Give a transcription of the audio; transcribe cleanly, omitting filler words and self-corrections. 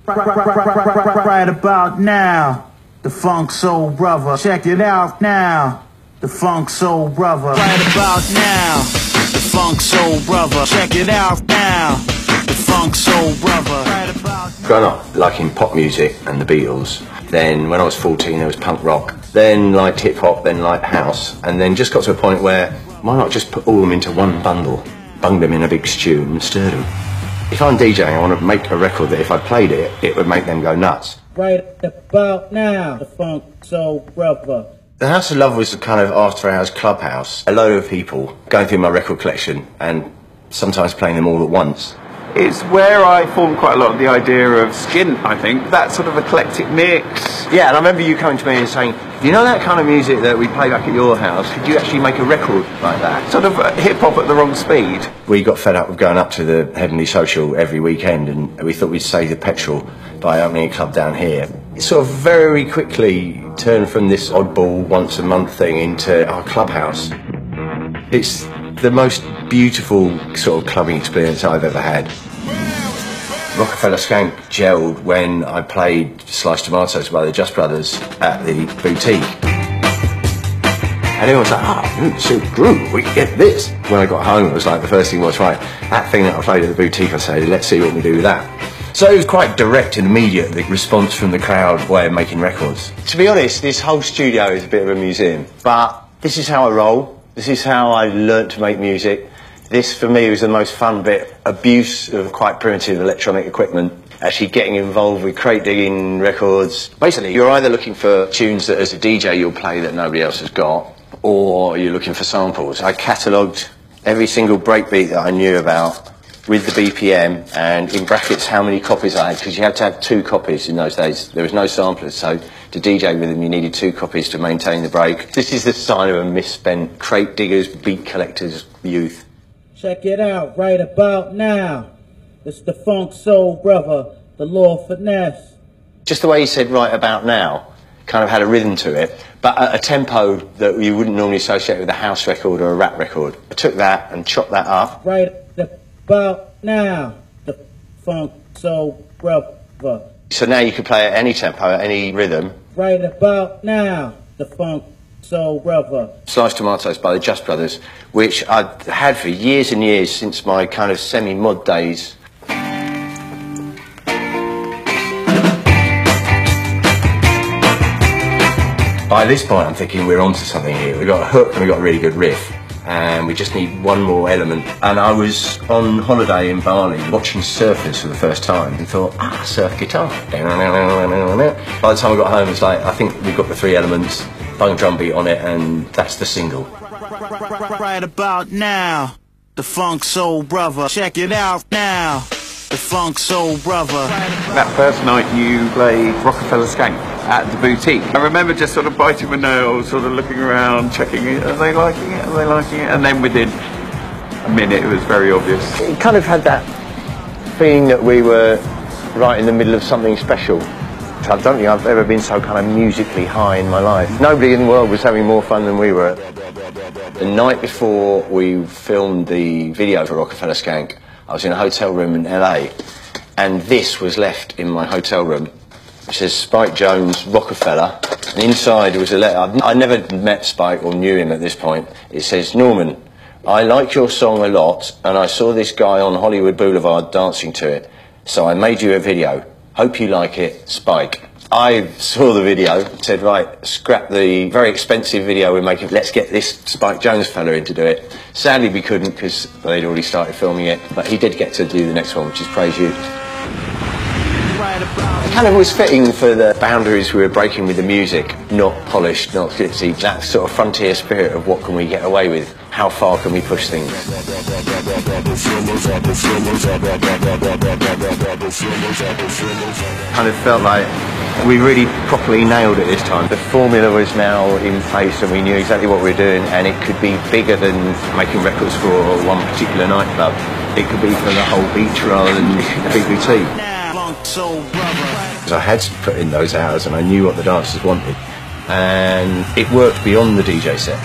Right about now, the Funk Soul Brother. Check it out now, the Funk Soul Brother. Right about now, the Funk Soul Brother. Check it out now, the Funk Soul Brother. Right about now. Growing up liking pop music and the Beatles, then when I was 14 there was punk rock, then liked hip hop, then liked house, and then just got to a point where why not just put all of them into one bundle, bung them in a big stew and stir them. If I'm DJing, I want to make a record that if I played it, it would make them go nuts. Right about now, the Funk Soul Brother. The House of Love was a kind of after-hours clubhouse. A load of people going through my record collection and sometimes playing them all at once. It's where I formed quite a lot of the idea of skint, I think. That sort of eclectic mix. Yeah, and I remember you coming to me and saying, you know that kind of music that we play back at your house, could you actually make a record like that? Sort of hip-hop at the wrong speed. We got fed up with going up to the Heavenly Social every weekend, and we thought we'd save the petrol by opening a club down here. It sort of very quickly turned from this oddball once-a-month thing into our clubhouse. It's the most beautiful sort of clubbing experience I've ever had. Rockefeller Skank gelled when I played Sliced Tomatoes by the Just Brothers at the Boutique. And everyone was like, so groove, we can get this. When I got home, it was like the first thing was, right, that thing that I played at the Boutique, I said, let's see what we do with that. So it was quite direct and immediate, the response from the crowd way of making records. To be honest, this whole studio is a bit of a museum, but this is how I roll. This is how I learnt to make music. This, for me, was the most fun bit. Abuse of quite primitive electronic equipment. Actually getting involved with crate digging records. Basically, you're either looking for tunes that as a DJ you'll play that nobody else has got, or you're looking for samples. I catalogued every single breakbeat that I knew about with the BPM and in brackets how many copies I had, because you had to have 2 copies in those days. There was no samplers, so to DJ with them you needed 2 copies to maintain the break. This is the sign of a misspent crate diggers, beat collectors youth. Check it out right about now. It's the Funk Soul Brother, the Lord Finesse. Just the way he said right about now kind of had a rhythm to it, but at a tempo that you wouldn't normally associate with a house record or a rap record. I took that and chopped that up. Right about now, the Funk Soul Brother. So now you could play at any tempo, at any rhythm. Right about now, the Funk Soul Brother. Sliced Tomatoes by the Just Brothers, which I'd had for years and years since my kind of semi-mod days. By this point I'm thinking we're onto something here. We've got a hook and we've got a really good riff, and we just need one more element. And I was on holiday in Bali watching surfers for the first time and thought, surf guitar. By the time I got home it's like, I think we've got the 3 elements, bung drum beat on it, and that's the single. Right about now, the Funk Soul Brother. Check it out now, the Funk Soul Brother. That first night you played Rockefeller Skank at the Boutique. I remember just sort of biting my nails, sort of looking around, checking it, are they liking it, are they liking it? And then within a minute it was very obvious. It kind of had that feeling that we were right in the middle of something special. I don't think I've ever been so kind of musically high in my life. Nobody in the world was having more fun than we were. The night before we filmed the video for Rockefeller Skank, I was in a hotel room in LA, and this was left in my hotel room. It says Spike Jones, Rockefeller, and inside was a letter. I never met Spike or knew him at this point. It says, Norman, I like your song a lot, and I saw this guy on Hollywood Boulevard dancing to it, so I made you a video. Hope you like it, Spike. I saw the video, said, right, scrap the very expensive video we're making, let's get this Spike Jones fella in to do it. Sadly we couldn't because they'd already started filming it, but he did get to do the next one, which is Praise You. It kind of was fitting for the boundaries we were breaking with the music, not polished, not glitzy, that sort of frontier spirit of what can we get away with, how far can we push things. Kind of felt like we really properly nailed it this time. The formula was now in place and we knew exactly what we were doing, and it could be bigger than making records for one particular nightclub. It could be for the whole beach rather than a big boutique. Because I had to put in those hours and I knew what the dancers wanted, and it worked beyond the DJ set.